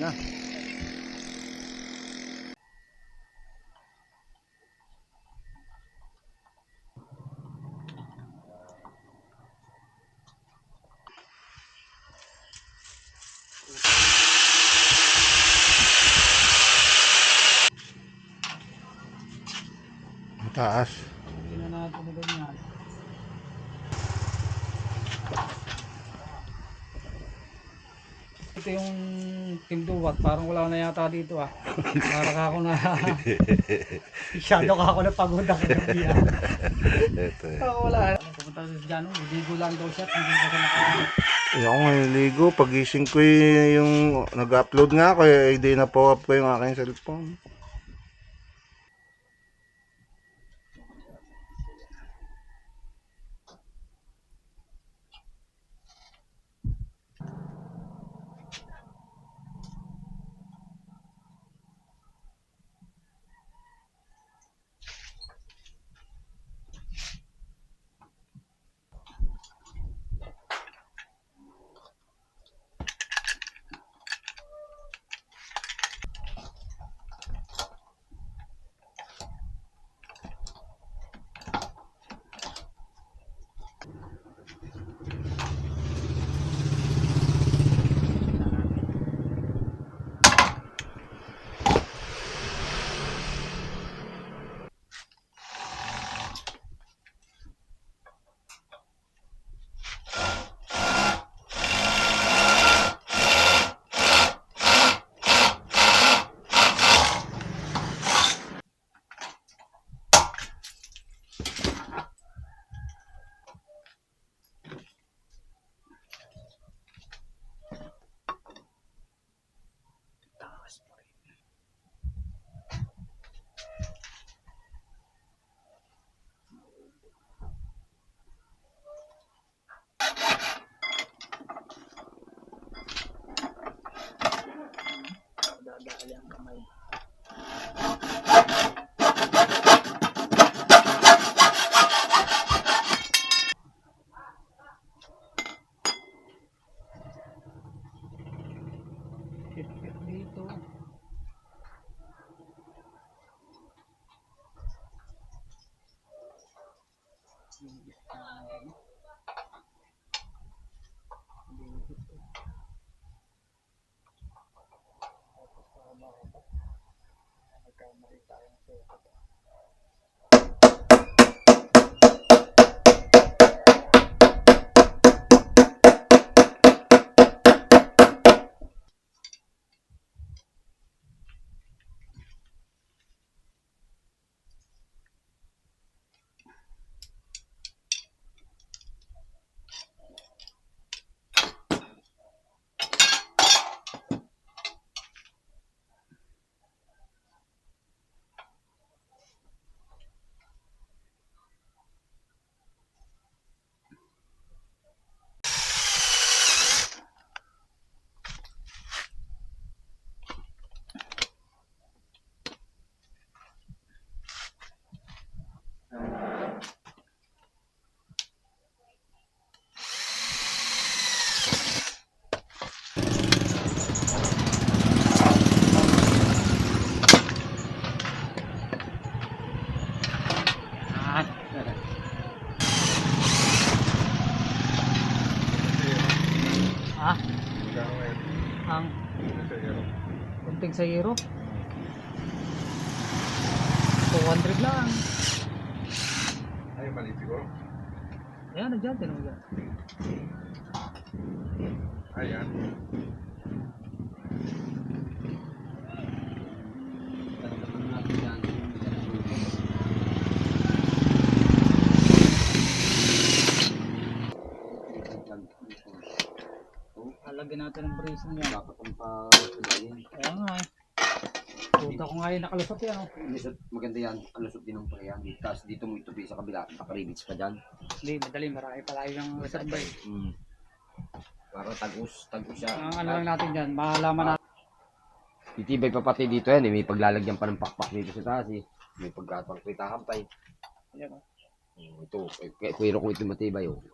na. Taas. Tingnan natin na ganyan. Ito yung tinduwat, parang wala na yata dito ah. Parang ako na masyado ka ako na pagod ako gabi ah. Ito eh. Parang wala. Pumunta sa dyan, ligo lang daw siya, hindi ko siya naka... Ako ngayon ligo. Pagising ko yung nag-upload nga ako hindi na po up ko yung aking cellphone. Dadali ang kamay. Hit dito. Nagkamali tayong sukat. Ah, ang kunting sa euro 200 lang. Ay, mali siguro. Ayan, nandiyan, tinong dyan. Ayan. Lalagyan natin ng brace niya. Dapat ang pa-sudayin. Kaya nga eh. Puta ko nga yung nakalusot yan oh. Maganda yan. Alusot din ng pala yan. Tapos dito mo itupi sa kabila. Nakaribits ka dyan. Hindi, madali. Marami pala yung reserve eh. Para tagus siya. Ang ano lang natin dyan, mahalaman natin. Titibay pa pati dito yan. May paglalagyan pa ng pakpak dito sa taas eh. May pagkapagpritahan pa eh. Ayan oh. Ito. Pero kung ito matibay oh.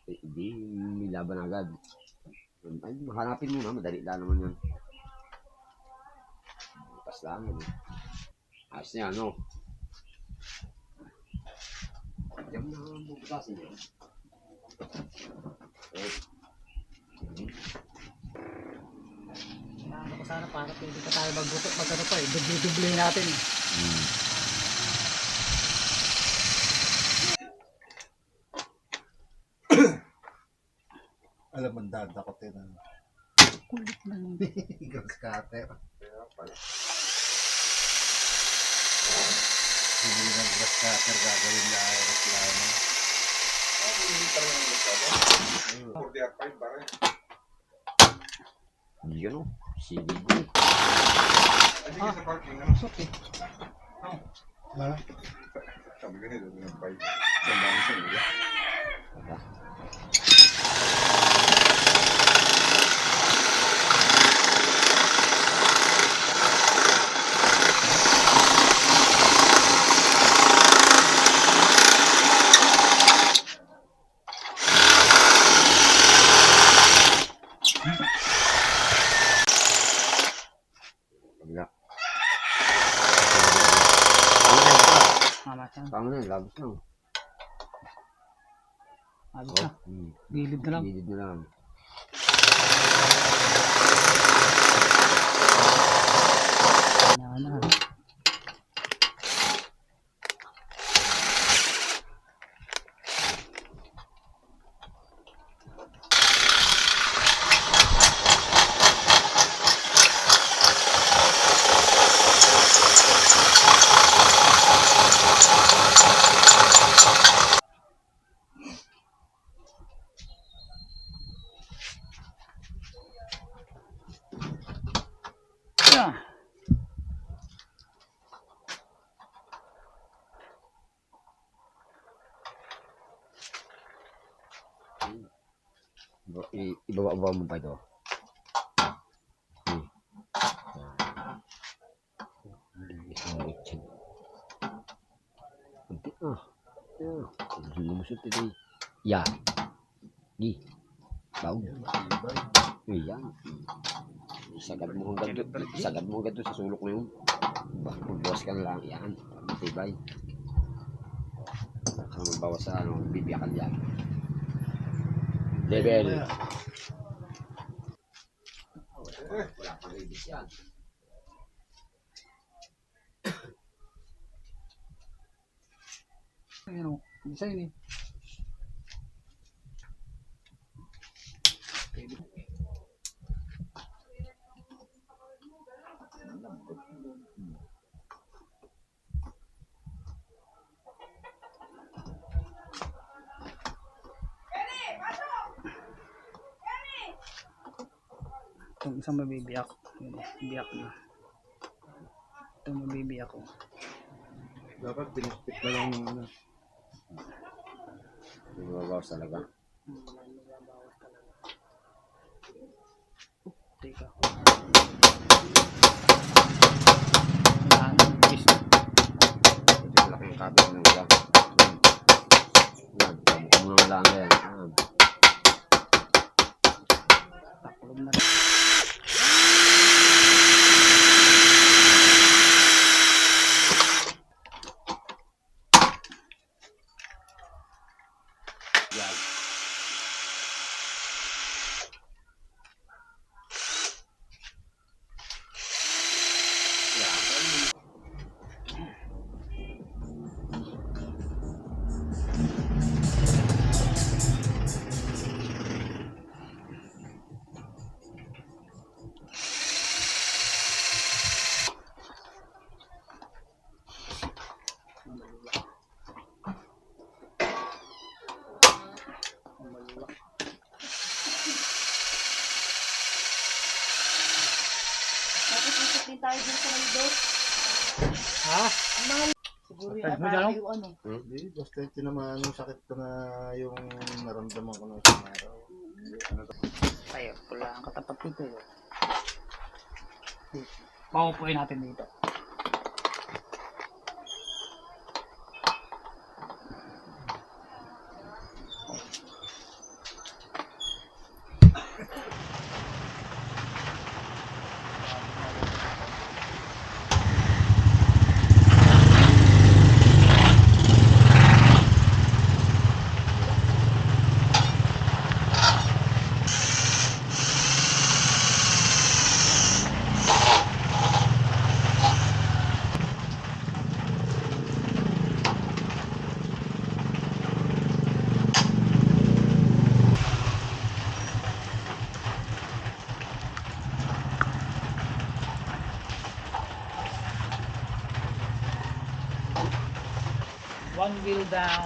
Hindi. May laban agad. Ay, hanapin mo na. Madali lang naman yan. Ayos lang yun. Ayos niya, no? Diyan mo na bubutasin yun. Ano ko sana para pwede pa tayo magbutot magkano pa eh. Dubli-dubli natin. Alam mo, dadakot yun. Kulit lang. Grass cutter. Hindi ng grass cutter gagawin na reklamo. Yun, no? Sige. Sok eh. Ha? Pagla. Mama siya. Tama na, labos lang. Abis na. Hmm. Gilid na lang. Gilid na lang. Yan na. Ah. Ibaba mo pa ito. Kunti ah. Lumusot ito eh. Yan. Di. Baog. Yan. Sagad mo hanggang doon. Sagad mo hanggang doon sa sulok na yun. Magbawas ka na lang. Yan. Matibay. Saka magbawas sa ano. Bibiyakan yan. Level. Wala pang release yan. Ayun o. Design eh. Pwede. Itong isang mabibiyak. Yun, biyak na. Itong mabibiyak ko. Dapat binispit na lang ng ano. Magbabawas talaga. Teka. Wala na. Twist. Ito yung laking kabit ng iba. Yan. Tabok mo lang lang yan. Taklob na. Yan. Nakikita din tayo dun sa Maldos. Ha? Siguro Pwede yung mo dyan, yung ano. Hindi, basta yung tinamaan yung sakit ko na yung naramdaman ko ng isang araw. Tayo, pula ang katapat dito yun. Paupuin natin dito. One wheel down.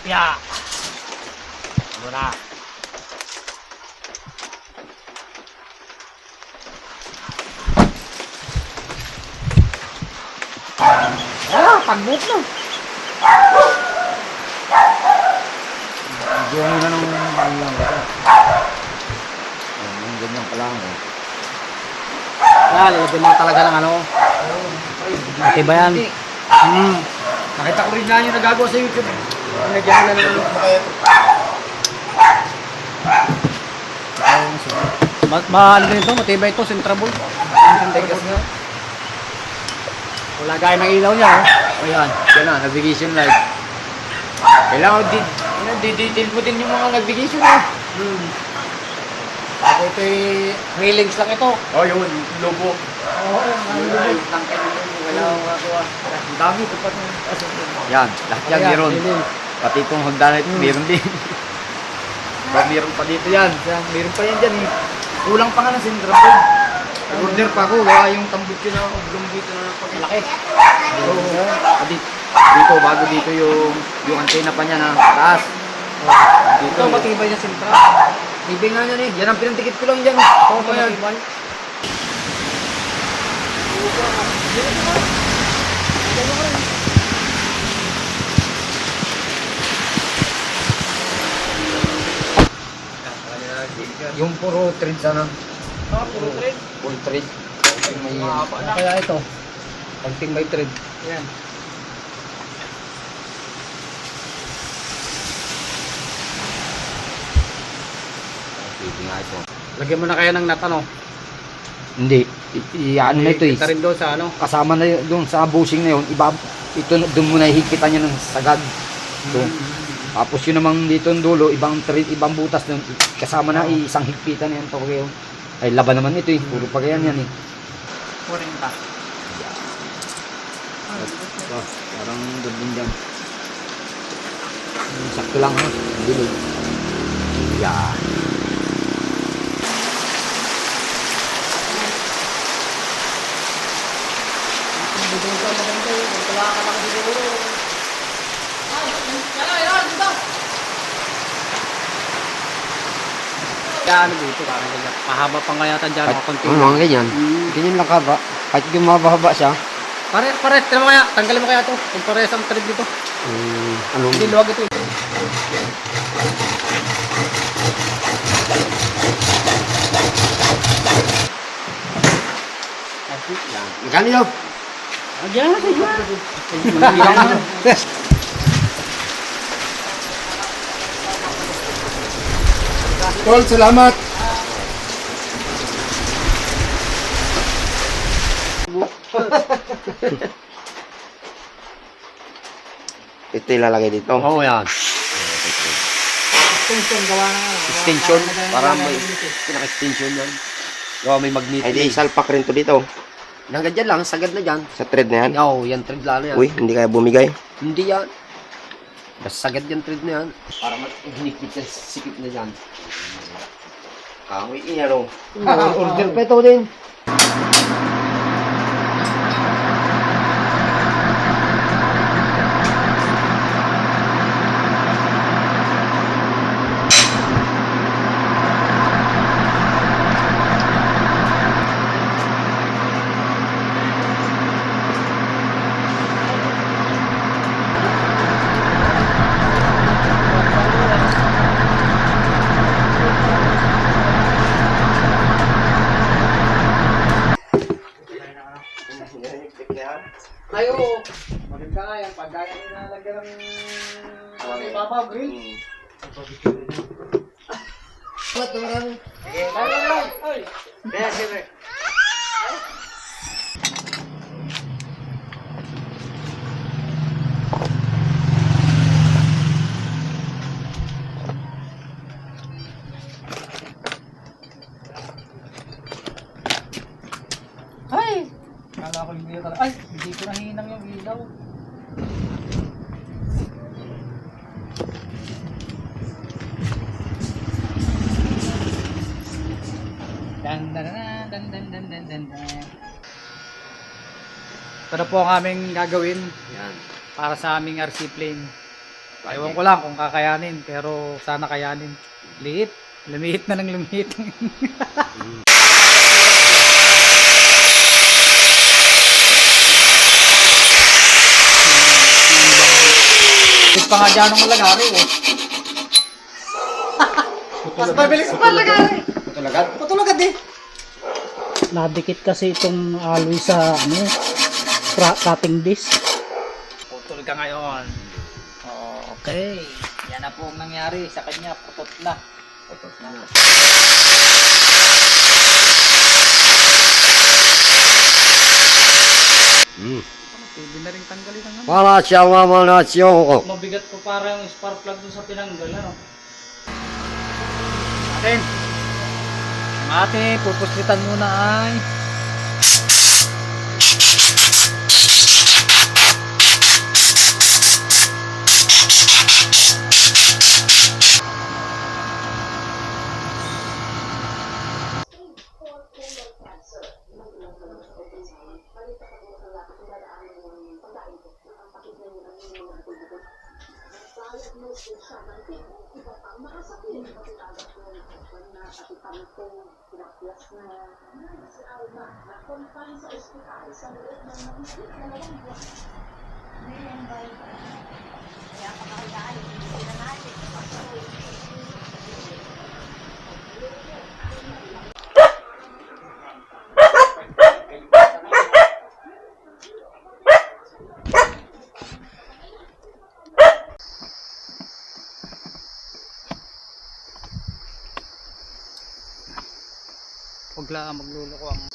Yeah. Muna. Pagbuk na. Diyan na nung lang ito. Yung ganyan pa lang eh. Lalagyan mo talaga ng ano. Ate ba yan? Nakita ko rin na yung nagagawa sa YouTube. Nagyan na lang. Mahal din ito, matibay ito, Centrabol. Wala gaya ng ilaw niya. O yan, yan na, navigation light. Kailangan detail mo din yung mga navigation eh. Ako ito'y railings lang ito. Oh, yun, logo. Oo, Yung tangke nito, kailangan magawa. ang dami ko pa ito. Yan, lahat yan meron. Pati itong hagdanan ito, meron din. Meron pa dito yan. Meron pa yan dyan eh. Kulang pa nga ng Centrabol. Order pa ako, gawa yung tambut ko na oblong dito na paglalaki. Dito, bago dito yung antena pa niya na taas. Dito, Ito matibay niya Centra. tibay nga yan eh. Yan ang pinantikit ko lang dyan. Oo, Ito yan. matibay. Yung puro thread sana. Puro thread. Full thread. May Ano kaya ito? pagting by thread. Yan. Pwede nga ito. Lagyan mo na kaya ng nut ano? Hindi. Ano na ito eh. Kita rin doon sa ano? Kasama na yun, doon sa bushing na yun. Ito doon mo na hihikitan niya ng sagad. Doon. Tapos yun namang dito yung dulo, ibang thread, ibang butas doon. Kasama na isang higpitan yan. Ito, ay laban naman ito eh. Puro pa yan eh. 40. Ito, parang doon din dyan. Sakto lang ha. Bilog. Yan. Kaya ano dito parang ganyan. Mahaba pang kaya dyan mga konti. Mga ganyan. Ganyan lang kaba. Kahit yung mababa siya. Pare, tira mo kaya. Tanggalin mo kaya ito. Kung pares ang thread dito. Anong Hindi luwag ito. Magkano yun? Ayan, Tol, salamat. Ito ilalagay dito. Oo yan. Extension gawa na nga. Extension. Para may pinaka-extension yan. Gawa may magnet. Ay di salpak rin to dito. Hanggang dyan lang, sagad na dyan. Sa thread na yan. Oo, yan thread lang na yan. Uy, hindi kaya bumigay. Hindi yan. Basta sagad yan thread na yan. Para mag-hinikit yan, sikip na dyan. Kahoy inalo. Order pa ito din. Ayo, maganda nga yan. Pag gaya nilalagyan ng ano, ibabaw, grill. Ba't marami? Sige, lang. Oy. Kaya, sige. Ay! Kala ko hindi talaga. Ay! Hindi ko nahinang yung ilaw. Dan dan dan dan Ito na po ang aming gagawin Yan. para sa aming RC plane. Ewan ko lang kung kakayanin, pero sana kayanin. Liit. Lumiit na ng lumiit. Liit pa nga dyan ng malagari eh. Mas mabilis pa lagari. Putulagat? Patulagad eh. Nadikit kasi itong alloy sa cutting disc. Putol ka ngayon. Okay. Yan na po ang nangyari sa kanya. Putot na. Putot na. Pwede na rin tanggalin ang ano. Para siya mamanasyon ko. Mabigat po para yung spark plug dun sa tinanggal. Ano? Atin. Ang ating pupuslitan muna ay huwag lang magluloko ang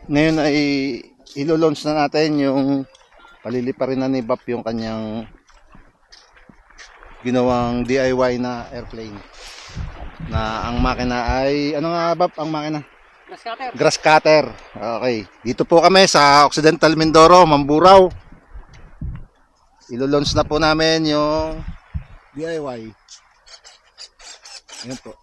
Ngayon ay ilo-launch na natin yung paliliparin na ni Bap yung kanyang ginawang DIY na airplane. Na ang makina ay, ano nga Bap ang makina? grass cutter. Grass cutter. Okay. Dito po kami sa Occidental Mindoro, Mamburao. Ilo-launch na po namin yung DIY. Ayan po.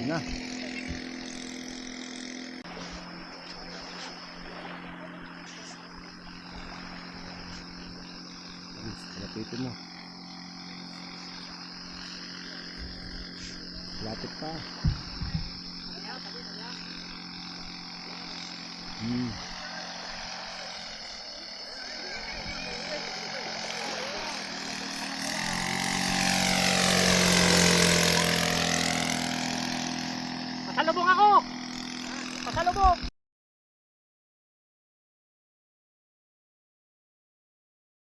Ayan na. Lapitin mo. Lapit pa. Pasalubong ako! Pasalubong!